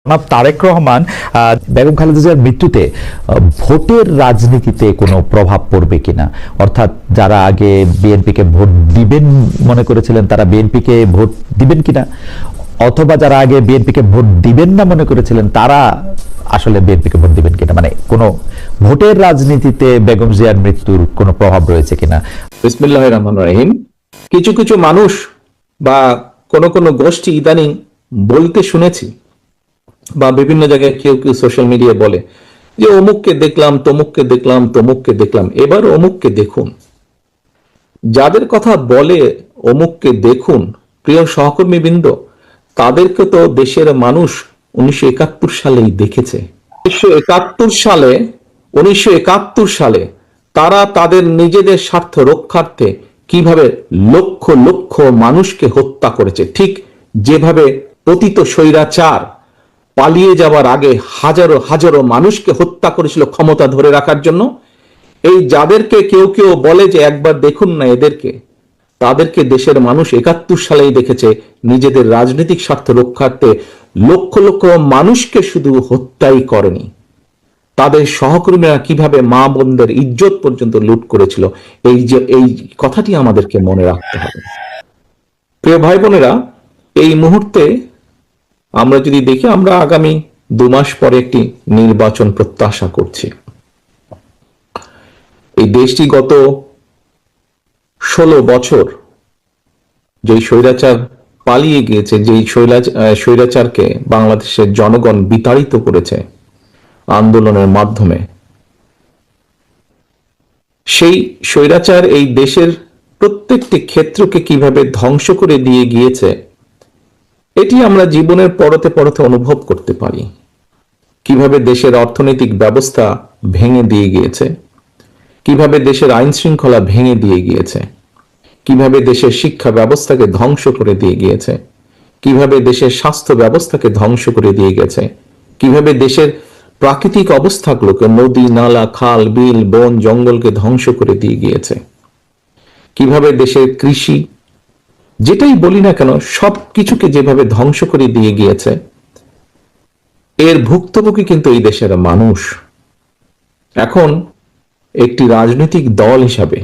জনাব তারেক রহমান বেগম খালেদা জিয়ার মৃত্যুতে ভোটের রাজনীতিতে কোনো প্রভাব পড়বে কিনা, অর্থাৎ যারা আগে বিএনপিকে ভোট দিবেন মনে করেছিলেন তারা বিএনপিকে ভোট দিবেন কিনা, অথবা যারা আগে বিএনপিকে ভোট দিবেন না মনে করেছিলেন তারা আসলে বিএনপিকে ভোট দিবেন কিনা, মানে কোনো ভোটের রাজনীতিতে বেগম জিয়ার মৃত্যুর কোনো প্রভাব রয়েছে কিনা। বিসমিল্লাহির রহমানির রহিম। কিছু কিছু মানুষ বা কোন কোন গোষ্ঠী ইদানিং বলতে শুনেছি বা বিভিন্ন জায়গায় কেউ কেউ সোশ্যাল মিডিয়ায় বলে যে অমুককে দেখলাম, তমুককে দেখলাম, তমুককে দেখলাম। এবার অমুককে দেখুন। যাদের কথা বলে অমুককে দেখুন, প্রিয় সহকর্মীবৃন্দ, তাদেরকে তো দেশের মানুষ 1971 সালেই দেখেছে। 1971 সালে তারা তাদের নিজেদের স্বার্থ রক্ষার্থে কিভাবে লক্ষ লক্ষ মানুষকে হত্যা করেছে, ঠিক যেভাবে পতিত স্বৈরাচার পালিয়ে যাওয়ার আগে হাজারো হাজারো মানুষকে হত্যা করেছিল ক্ষমতা ধরে রাখার জন্য। এই যাদেরকে কেউ কেউ বলে যে একবার দেখুন না এদেরকে, তাদেরকে দেশের মানুষ 71 সালেই দেখেছে নিজেদের রাজনৈতিক স্বার্থ রক্ষার্থে লক্ষ লক্ষ মানুষকে শুধু হত্যাই করেনি, তাদের সহকর্মীরা কিভাবে মা বোনদের ইজ্জত পর্যন্ত লুট করেছিল। এই কথাটি আমাদেরকে মনে রাখতে হবে। প্রিয় ভাই বোনেরা, এই মুহূর্তে আমরা যদি দেখি, আমরা আগামী 2 মাস পরে একটি নির্বাচন প্রত্যাশা করছি। এই দেশটি গত 16 বছর যেই স্বৈরাচার পালিয়ে গিয়েছে, যেই স্বৈরাচারকে বাংলাদেশের জনগণ বিতাড়িত করেছে আন্দোলনের মাধ্যমে, সেই স্বৈরাচার এই দেশের প্রত্যেকটি ক্ষেত্রকে কিভাবে ধ্বংস করে দিয়ে গিয়েছে, এটি আমরা জীবনের পরতে পরতে অনুভব করতে পারি। কিভাবে দেশের অর্থনৈতিক ব্যবস্থা ভেঙে দিয়ে গিয়েছে, কিভাবে দেশের আইন শৃঙ্খলা ভেঙে দিয়ে গিয়েছে, কিভাবে দেশের শিক্ষা ব্যবস্থাকে ধ্বংস করে দিয়ে গিয়েছে, কিভাবে দেশের স্বাস্থ্য ব্যবস্থাকে ধ্বংস করে দিয়ে গেছে, কিভাবে দেশের প্রাকৃতিক অবস্থাগুলোকে, নদী নালা খাল বিল বন জঙ্গলকে ধ্বংস করে দিয়ে গিয়েছে, কিভাবে দেশের কৃষি, যেটাই বলি না কেন, সব কিছুকে যেভাবে ধ্বংস করে দিয়ে গিয়েছে, এর ভুক্তভোগী কিন্তু এই দেশের মানুষ। এখন একটি রাজনৈতিক দল হিসাবে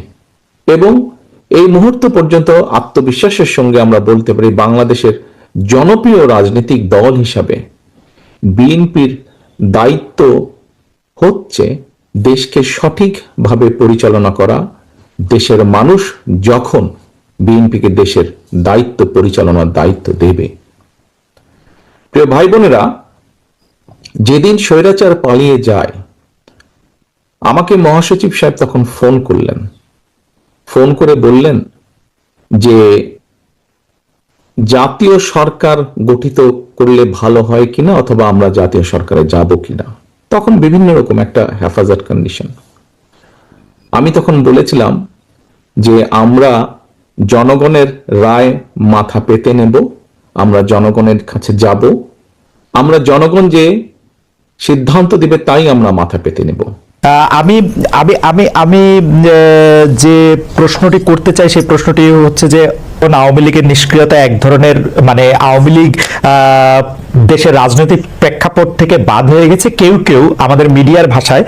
এবং এই মুহূর্ত পর্যন্ত আত্মবিশ্বাসের সঙ্গে আমরা বলতে পারি বাংলাদেশের জনপ্রিয় রাজনৈতিক দল হিসাবে বিএনপির দায়িত্ব হচ্ছে দেশকে সঠিকভাবে পরিচালনা করা। দেশের মানুষ যখন বিএনপিকে দেশের দায়িত্ব পরিচালনার দায়িত্ব দেবে। প্রিয় ভাই বোনেরা, যেদিন স্বৈরাচার পালিয়ে যায়, আমাকে মহাসচিব সাহেব তখন ফোন করলেন, ফোন করে বললেন যে জাতীয় সরকার গঠিত করলে ভালো হয় কিনা, অথবা আমরা জাতীয় সরকারে যাব কিনা। তখন বিভিন্ন রকম একটা হেফাজত কন্ডিশন। আমি তখন বলেছিলাম যে আমরা জনগণের রায় মাথা পেতে নেব, আমরা জনগণের কাছে যাব, আমরা জনগণ যে সিদ্ধান্ত দিবে তাই আমরা মাথা পেতে নেব। আমি আমি আমি আমি যে প্রশ্নটি করতে চাই সেই প্রশ্নটি হচ্ছে যে আওয়ামী লীগের নিষ্ক্রিয়তা এক ধরনের, মানে আওয়ামী লীগ দেশের রাজনৈতিক প্রেক্ষাপট থেকে বাদ হয়ে গেছে, কেউ কেউ আমাদের মিডিয়ার ভাষায়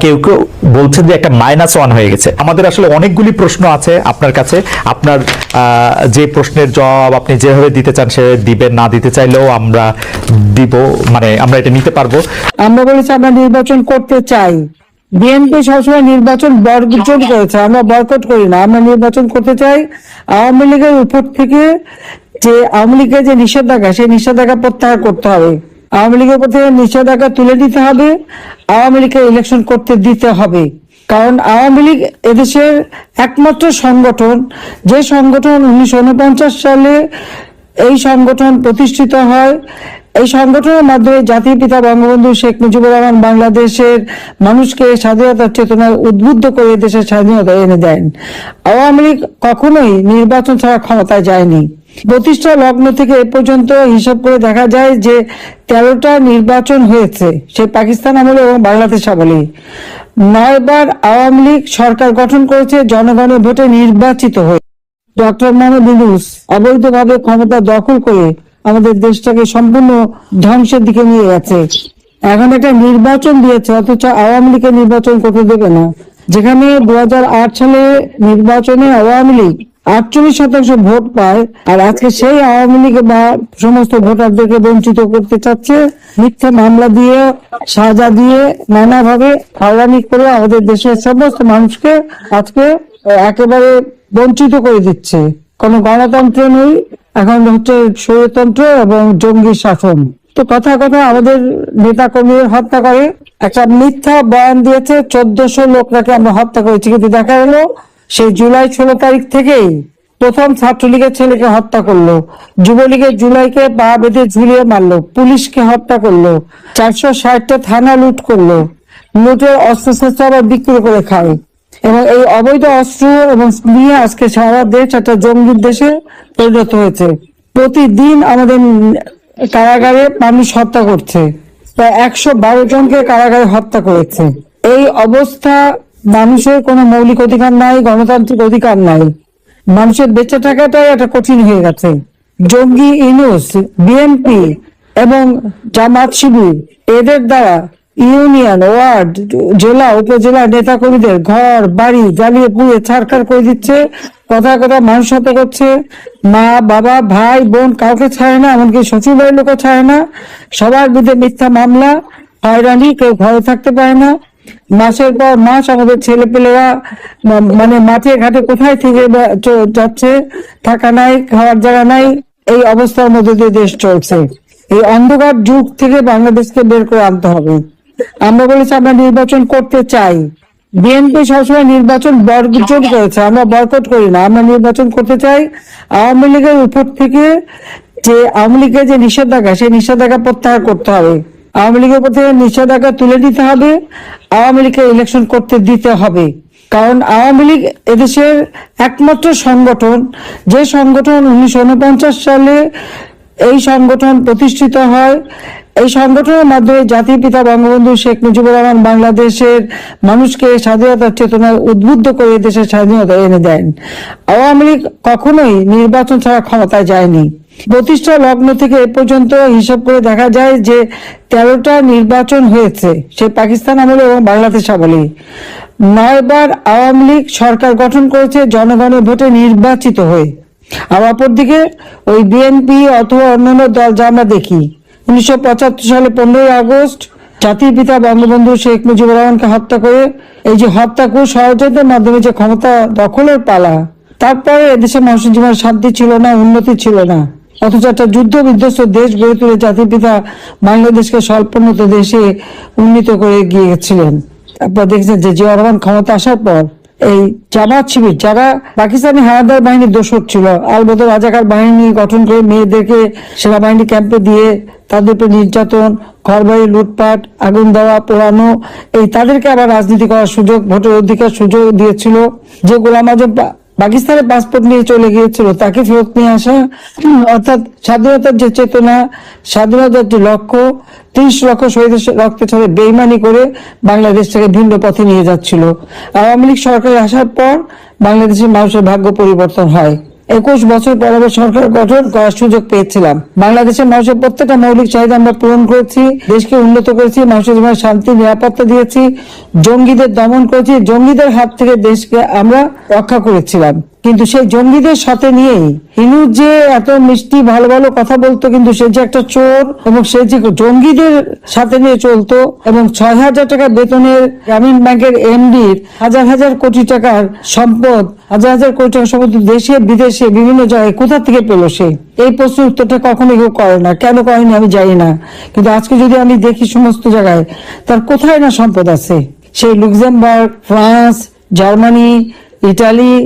কেউ কেউ বলছেন যে একটা -1 হয়ে গেছে। আমাদের আসলে অনেকগুলি প্রশ্ন আছে আপনার কাছে, আপনার যে প্রশ্নের জবাব আপনি যেভাবে দিতে চান সে দিবেন, না দিতে চাইলেও আমরা দিব, মানে আমরা এটা নিতে পারবো। আমরা বলেছি আমরা নির্বাচন করতে চাই। বিএনপি সবসময় নির্বাচন বর্জন করেছে, আমরা বয়কট করি না, আমরা নির্বাচন করতে চাই। আওয়ামী লীগের উপর থেকে যে আওয়ামী লীগের যে নিষেধাজ্ঞা, সেই নিষেধাজ্ঞা প্রত্যাহার করতে হবে। আওয়ামী লীগের উপর থেকে নিষেধাজ্ঞা তুলে দিতে হবে, আওয়ামী লীগকে ইলেকশন করতে দিতে হবে। কারণ আওয়ামী লীগ এদেশের একমাত্র সংগঠন, যে সংগঠন 1949 সালে এই সংগঠন প্রতিষ্ঠিত হয়। এই সংগঠনের মাধ্যমে জাতির পিতা বঙ্গবন্ধু শেখ মুজিবুর রহমান বাংলাদেশের মানুষকে স্বাধীনতার চেতনায় উদ্বুদ্ধ করে দেশের স্বাধীনতা এনে দেন। আওয়ামী লীগ কখনোই নির্বাচন ছাড়া ক্ষমতায় যায়নি। প্রতিষ্ঠা লগ্ন থেকে এ পর্যন্ত হিসাব করে দেখা যায় যে 13টা নির্বাচন হয়েছে, সে পাকিস্তান আমলে এবং বাংলাদেশ আমলে। 9 বার আওয়ামী লীগ সরকার গঠন করেছে জনগণের ভোটে নির্বাচিত হয়ে। ডক্টর মোহাম্মদ ইউনূস অবৈধভাবে ক্ষমতা দখল করে আমাদের দেশটাকে সম্পূর্ণ ধ্বংসের দিকে নিয়ে গেছে। এখন একটা নির্বাচন দিয়েছে, অথচ আওয়ামী লীগের নির্বাচন করতে দেবে না। যেখানে 2008 সালে নির্বাচনে আওয়ামী লীগ 48% ভোট পায়, আর আজকে সেই আওয়ামী লীগ বা সমস্ত ভোটারদেরকে বঞ্চিত করতে চাচ্ছে মিথ্যা মামলা দিয়ে, সাজা দিয়ে, নানাভাবে হয়রানি করে আমাদের দেশের সমস্ত মানুষকে আজকে একেবারে বঞ্চিত করে দিচ্ছে। কোনো গণতন্ত্র নেই, এখন হচ্ছে স্বৈরতন্ত্র এবং জঙ্গি শাসন। তো কথা কথা আমাদের নেতা কর্মীদের হত্যা করে, একটা মিথ্যা বয়ান দিয়েছে 1400 লোকটাকে আমরা হত্যা করেছি, কিন্তু দেখা গেল সেই জুলাই 16 তারিখ থেকেই প্রথম ছাত্রলীগের ছেলেকে হত্যা করলো, যুবলীগের জুলাইকে পা বেঁধে ঝুলিয়ে মারলো, পুলিশকে হত্যা করলো, 460টা থানা লুট করলো, লুটের অস্ত্রশস্ত্র আবার বিক্রি করে খায়, এবং এই অবৈধ অস্ত্র এবং নিয়ে আজকে সারা দেশ একটা জঙ্গির দেশে পরিণত হয়েছে। প্রতিদিন আমাদের কারাগারে মানুষ হত্যা করছে, প্রায় 112 জনকে কারাগারে হত্যা করেছে। এই অবস্থা, মানুষের কোনো মৌলিক অধিকার নাই, গণতান্ত্রিক অধিকার নাই, মানুষের বেঁচে থাকাটাই একটা কঠিন হয়ে গেছে। জঙ্গি ইউনূস, বিএনপি এবং জামাত শিবির এদের দ্বারা ইউনিয়ন, ওয়ার্ড, জেলা, উপজেলা নেতাকর্মীদের ঘর বাড়ি জ্বালিয়ে পুড়িয়ে ছারখার করে দিচ্ছে, কথা কথা মানুষ হত্যা করছে, মা বাবা ভাই বোন কাউকে ছাড়ে না, এমনকি শ্বশুর বাড়ির লোকও ছাড়ে না, সবার বিরুদ্ধে মিথ্যা মামলা, হয়রানি, কেউ ঘরে থাকতে পারে না। মাসের পর মাস আমাদের ছেলে পেলেরা মানে মাঠে ঘাটে কোথায় থেকে যাচ্ছে, থাকা নাই, খাওয়ার জায়গা নাই, এই অবস্থার মধ্যে দিয়ে দেশ চলছে। এই অন্ধকার যুগ থেকে বাংলাদেশকে বের করে আনতে হবে। আমরা বলেছি আমরা নির্বাচন করতে চাই, বিএনপি সবসময় নির্বাচন বর্জন করেছে, আমরা বয়কট করি না, আমরা নির্বাচন করতে চাই। আওয়ামী লীগের উপর থেকে যে আওয়ামী লীগের যে নিষেধাজ্ঞা, সেই নিষেধাজ্ঞা প্রত্যাহার করতে হবে, আওয়ামী লীগের উপর থেকে নিষেধাজ্ঞা তুলে দিতে হবে, আওয়ামী লীগকে ইলেকশন করতে দিতে হবে। কারণ আওয়ামী লীগ এদেশের একমাত্র সংগঠন, যে সংগঠন 1949 সালে এই সংগঠন প্রতিষ্ঠিত হয়। এই সংগঠনের মাধ্যমে জাতির পিতা বঙ্গবন্ধু শেখ মুজিবুর রহমান বাংলাদেশের মানুষকে স্বাধীনতার চেতনায় উদ্বুদ্ধ করে দেশের স্বাধীনতা এনে দেন। আওয়ামী লীগ কখনোই নির্বাচন ছাড়া ক্ষমতায় যায়নি। প্রতিষ্ঠা লগ্ন থেকে এ পর্যন্ত হিসাব করে দেখা যায় যে 13টা নির্বাচন হয়েছে, সে পাকিস্তান আমলে এবং বাংলাদেশ আমলে। 9 বার আওয়ামী লীগ সরকার গঠন করেছে জনগণের ভোটে নির্বাচিত হয়ে। আর অপরদিকে ওই বিএনপি অথবা অন্যান্য দল যা আমরা দেখি, 1975 সালে 15ই আগস্ট জাতির পিতা বঙ্গবন্ধু শেখ মুজিবুর রহমানকে হত্যা করে, এই যে হত্যাকুশ ষড়যন্ত্রের মাধ্যমে যে ক্ষমতা দখলের পালা, তারপরে এদেশের মানুষের জীবনে শান্তি ছিল না, উন্নতি ছিল না, অথচ একটা যুদ্ধ বিধ্বস্ত দেশ গড়ে তুলে জাতির পিতা বাংলাদেশকে স্বল্পোন্নত দেশে উন্নীত করে গিয়েছিলেন। আপনারা দেখছেন যে জিয়া রহমান ক্ষমতা আসার পর এই জামাত শিবির, যারা পাকিস্তানি হানাদার বাহিনীর দোসর ছিল, আলবদর রাজাকার বাহিনী গঠন করে মেয়েদেরকে সেনাবাহিনী ক্যাম্পে দিয়ে তাদের উপর নির্যাতন, ঘরবাড়ি লুটপাট, আগুন দেওয়া, পোড়ানো, এই তাদেরকে আবার রাজনীতি করার সুযোগ, ভোটের অধিকার সুযোগ দিয়েছিল। যে গোলাম আজম পাকিস্তানের পাসপোর্ট নিয়ে চলে গিয়েছিল, তাকে ফেরত নিয়ে আসা, অর্থাৎ স্বাধীনতার যে চেতনা, স্বাধীনতার যে লক্ষ্য, 30 লক্ষ শহীদের রক্তের সাথে বেইমানি করে বাংলাদেশটাকে ভিন্ন পথে নিয়ে যাচ্ছিল। আওয়ামী লীগ সরকার আসার পর বাংলাদেশের মানুষের ভাগ্য পরিবর্তন হয়। 21 বছর পর আবার সরকার গঠন করার সুযোগ পেয়েছিলাম। বাংলাদেশের মানুষের প্রত্যেকটা মৌলিক চাহিদা আমরা পূরণ করেছি, দেশকে উন্নত করেছি, মানুষের জীবনে শান্তি নিরাপত্তা দিয়েছি, জঙ্গিদের দমন করেছি, জঙ্গিদের হাত থেকে দেশকে আমরা রক্ষা করেছিলাম। কিন্তু সেই জঙ্গিদের সাথে নিয়েই ইনুস যে এত মিষ্টি ভালো ভালো কথা বলতো, কিন্তু সে যে একটা চোর, এবং সে যে জঙ্গিদের সাথে নিয়ে চলতো, এবং 6000 টাকা বেতনের গ্রামীণ ব্যাংকের এমডির হাজার হাজার কোটি টাকার সম্পদ, হাজার হাজার কোটি টাকার সম্পদ দেশে বিদেশে বিভিন্ন জায়গায় কোথা থেকে পেলো সে? এই প্রশ্নের উত্তরটা কখনো কেউ করে না। কেন করেনি আমি জানি না, কিন্তু আজকে যদি আমি দেখি সমস্ত জায়গায় তার কোথায় না সম্পদ আছে। সেই Luxembourg, France, Germany, Italy,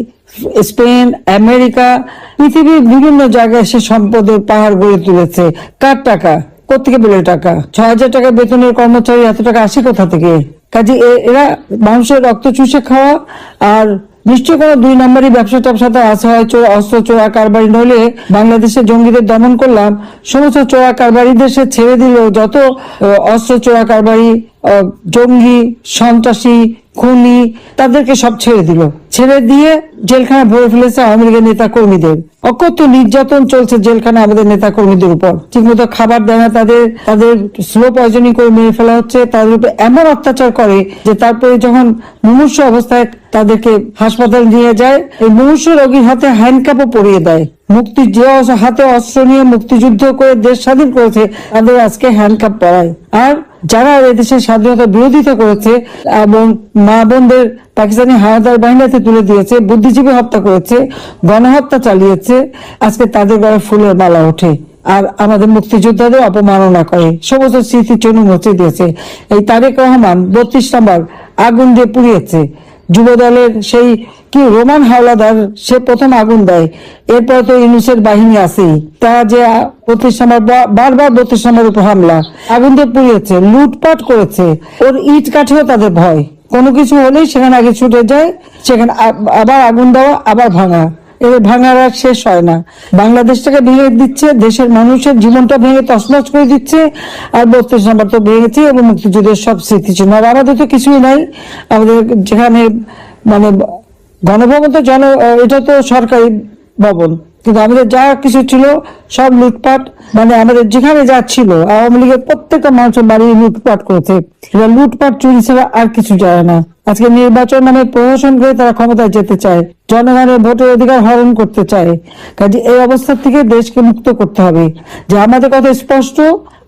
Spain, America, পৃথিবীর বিভিন্ন জায়গায় সে সম্পদের পাহাড় গড়ে তুলেছে। কার টাকা? কোথেকে পেলে টাকা? 6000 টাকা বেতনের কর্মচারী এত টাকা আসে কোথা থেকে? কাজে এরা মানুষের রক্ত চুষে খাওয়া, আর নিশ্চয় কোনো 2 নম্বরই ব্যবসা ট্যাবসাতে আছে, হয় অস্ত্র চোরা কারবারি। নইলে বাংলাদেশে জঙ্গিদের দমন করলাম, সমস্ত চোরা কারবারিদের সে ছেড়ে দিল। যত অস্ত্র চোরা কারবারি, জঙ্গি, সন্ত্রাসী, খুনি তাদেরকে সব ছেড়ে দিল, ছেড়ে দিয়ে জেলখানা ভরে ফেলেছে আওয়ামী লীগের নেতা কর্মীদের। অকথ্য নির্যাতন চলছে জেলখানা আমাদের নেতা কর্মীদের উপর, ঠিকমতো খাবার দেয় না, তাদের স্লো পয়জনিং করে মেরে ফেলা হচ্ছে, তাদের উপর এমন অত্যাচার করে যে তারপরে যখন মুমূর্ষ অবস্থায় তাদেরকে হাসপাতাল নিয়ে যায়, এই মুমূর্ষ রোগীর হাতে হ্যান্ডকাপও পরিয়ে দেয়। যে হাতে অস্ত্র নিয়ে মুক্তিযুদ্ধ করে দেশ স্বাধীন করেছে তাদের আজকে হ্যান্ডকাপ পরায়। আর যারা এদেশের স্বাধীনতা বিরোধিতা করেছে এবং মা বোনদের পাকিস্তানি হানাদার বাহিনীতে তুলে দিয়েছে, বুদ্ধিজীবী হত্যা করেছে, গণহত্যা চালিয়েছে, আজকে তাদের গায়ে ফুলের মালা ওঠে আর আমাদের মুক্তিযোদ্ধাদের অপমাননা করে, সমস্ত স্মৃতি চুনো মুছে দিয়েছে। এই তারেক রহমান 32 নম্বর আগুন দিয়ে পুড়িয়েছে। যুবদলের সেই কি রোমান হাওলাদার, সে প্রথম আগুন দেয়, এরপর তো ইউনূসের বাহিনী আছেই, তারা যে 32 নম্বর বারবার 32 নম্বর উপর হামলা, আগুন দিয়ে পুড়িয়েছে, লুটপাট করেছে। ওর ইট কাঠেও তাদের ভয়, কোনো কিছু হলেই সেখানে আগে ছুটে যায়, সেখানে আবার আগুন দেওয়া, আবার ভাঙা, এবার ভাঙার আর শেষ হয় না। বাংলাদেশটাকে ভেঙে দিচ্ছে, দেশের মানুষের জীবনটা ভেঙে তছনছ করে দিচ্ছে। আর 32 নম্বর তো ভেঙেছে এবং মুক্তিযুদ্ধের সব স্মৃতি ছিল। আর আমাদের তো কিছুই নাই, আমাদের যেখানে মানে গণভবন তো এটা তো সরকারি ভবন, কিন্তু আমাদের যা কিছু ছিল সব লুটপাট, মানে আমাদের যেখানে যা ছিল আওয়ামী লীগের প্রত্যেকটা মানুষের বাড়ি লুটপাট করেছে। এবার লুটপাট চুরি ছাড়া আর কিছু যায় না। আজকে নির্বাচন নামে প্রহসন করে তারা ক্ষমতায় যেতে চায়, জনগণের ভোটের অধিকার হরণ করতে চায়। কাজে এই অবস্থা থেকে দেশকে মুক্ত করতে হবে। যে আমাদের কথা স্পষ্ট,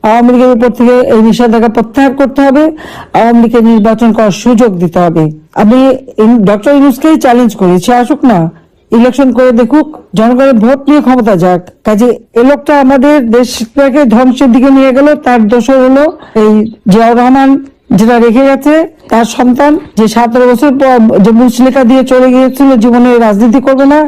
আওয়ামী লীগের উপর থেকে এই নিষেধাজ্ঞা প্রত্যাহার করতে হবে, আওয়ামী লীগের নির্বাচন করার সুযোগ দিতে হবে। আমি ডক্টর ইউনূসকেই চ্যালেঞ্জ করি, সে আসুক না, ইলেকশন করে দেখুক, জনগণের ভোট নিয়ে ক্ষমতা যাক। কাজে এ লোকটা আমাদের দেশটাকে ধ্বংসের দিকে নিয়ে গেল। তার দোষর হলো এই জিয়াউর রহমান যেটা রেখে গেছে, তার সন্তান যে 17 বছর পর যে মুচলেখা দিয়ে চলে গিয়েছিল জীবনে রাজনীতি করবে না,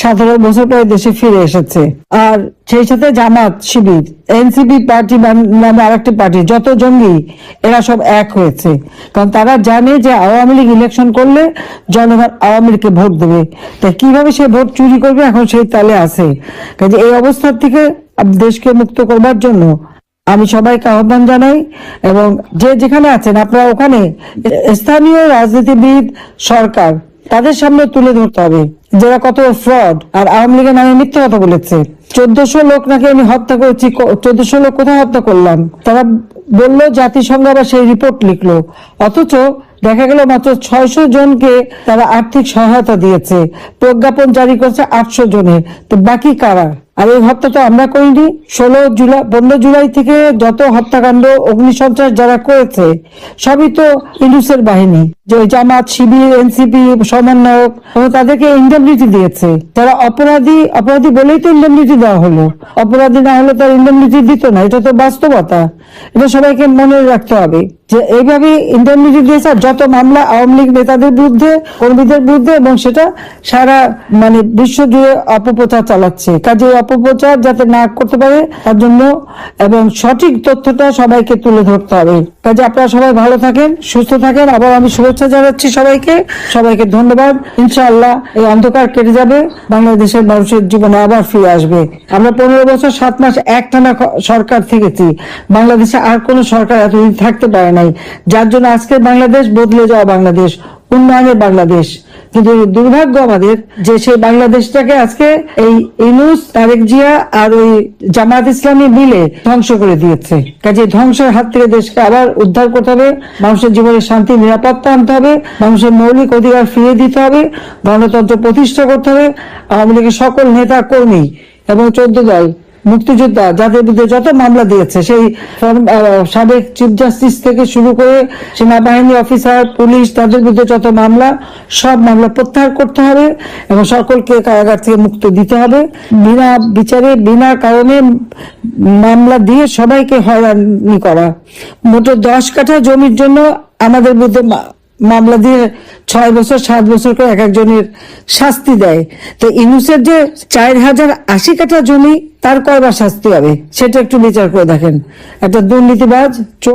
17 বছর পরে দেশে ফিরে এসেছে। আর সেই সাথে জামাত শিবির, এনসিপি পার্টি নামে আরেকটি পার্টি, যত জঙ্গি এরা সব এক হয়েছে। কারণ তারা জানে যে আওয়ামী লীগ ইলেকশন করলে জনগণ আওয়ামী লীগকে ভোট দেবে, তাই কিভাবে সে ভোট চুরি করবে এখন সেই তালে আছে। কাজে এই অবস্থার থেকে দেশকে মুক্ত করবার জন্য আমি সবাইকে আহ্বান জানাই, এবং যে যেখানে আছেন আপনারা ওখানে স্থানীয় রাজনীতিবিদ, সরকার, তাদের সামনে তুলে ধরতে হবে যারা কত ফ্রড আর আওয়ামী লীগের নামে মিথ্যা কথা বলেছে। 1400 লোক নাকি আমি হত্যা করেছি, 1400 লোক কোথায় হত্যা করলাম তারা বললো, জাতিসংঘ আবার সেই রিপোর্ট লিখলো, অথচ দেখা গেল মাত্র 600 জনকে তারা আর্থিক সহায়তা দিয়েছে, প্রজ্ঞাপন জারি করেছে 800 জনের। তো বাকি কারা? আর এই হত্যা তো আমরা করিনি। 15 জুলাই থেকে যত হত্যাকাণ্ড, অগ্নিসন্ত্রাস যারা করেছে সবই তো ইউনূসের বাহিনী, যে জামাত শিবির, এনসিপি সমন্বয়ক, তাদেরকে ইন্ডেমনিটি দিয়েছে। যারা অপরাধী বলেই তো ইন্ডেমনিটি দেওয়া হলো, অপরাধী না হলে তার ইন্ডেমনিটি দিত না। এটা তো বাস্তবতা, এটা সবাইকে মনে রাখতে হবে যে এইভাবে ইন্ডেমনিটি দিয়েছে। যত মামলা আওয়ামী লীগ নেতাদের বিরুদ্ধে, কর্মীদের বিরুদ্ধে, এবং সেটা সারা মানে বিশ্ব জুড়ে অপপ্রচার চালাচ্ছে। কাজে অপপ্রচার যাতে না করতে পারে তার জন্য এবং সঠিক তথ্যটা সবাইকে তুলে ধরতে হবে। কাজে আপনারা সবাই ভালো থাকেন, সুস্থ থাকেন। আবার আমি শুভেচ্ছা জানাচ্ছি সবাইকে ধন্যবাদ। ইনশাআল্লাহ এই অন্ধকার কেটে যাবে, বাংলাদেশের মানুষের জীবনে আবার ফিরে আসবে। আমরা 15 বছর 7 মাস একটানা সরকার থেকেছি, বাংলাদেশে আর কোন সরকার এতদিন থাকতে পারে নাই, যার জন্য আজকের বাংলাদেশ বদলে যাওয়া বাংলাদেশ, উন্নয়নের বাংলাদেশ। কিন্তু দুর্ভাগ্য আমাদের যে সেই বাংলাদেশটাকে আজকে এই ইউনূস, তারেক জিয়া আর ওই জামাত ইসলামী মিলে ধ্বংস করে দিয়েছে। কাজে ধ্বংসের হাত থেকে দেশকে আবার উদ্ধার করতে হবে, মানুষের জীবনে শান্তি নিরাপত্তা আনতে হবে, মানুষের মৌলিক অধিকার ফিরিয়ে দিতে হবে, গণতন্ত্র প্রতিষ্ঠা করতে হবে। আওয়ামী লীগের সকল নেতা কর্মী এবং 14 দল মুক্তিযোদ্ধা যাদের বিরুদ্ধে যত মামলা দিয়েছে, সেই সাবেক চিফ জাস্টিস থেকে শুরু করে সেনাবাহিনী অফিসার, পুলিশ, তাদের বিরুদ্ধে যত মামলা, সব মামলা প্রত্যাহার করতে হবে এবং সকলকে কারাগার থেকে মুক্তি দিতে হবে। বিনা বিচারে, বিনা কারণে মামলা দিয়ে সবাইকে হয়রানি করা। মোট 10 কাঠা জমির জন্য আমাদের বিরুদ্ধে মামলা দিয়ে 6 বছর 7 বছর করে এক একজনের শাস্তি দেয়। তো ইউনূসের যে 4080 কাঠা জমি, তার কয়বার শাস্তি হবে সেটা একটু বিচার করে দেখেন। একটা দুর্নীতিবাজ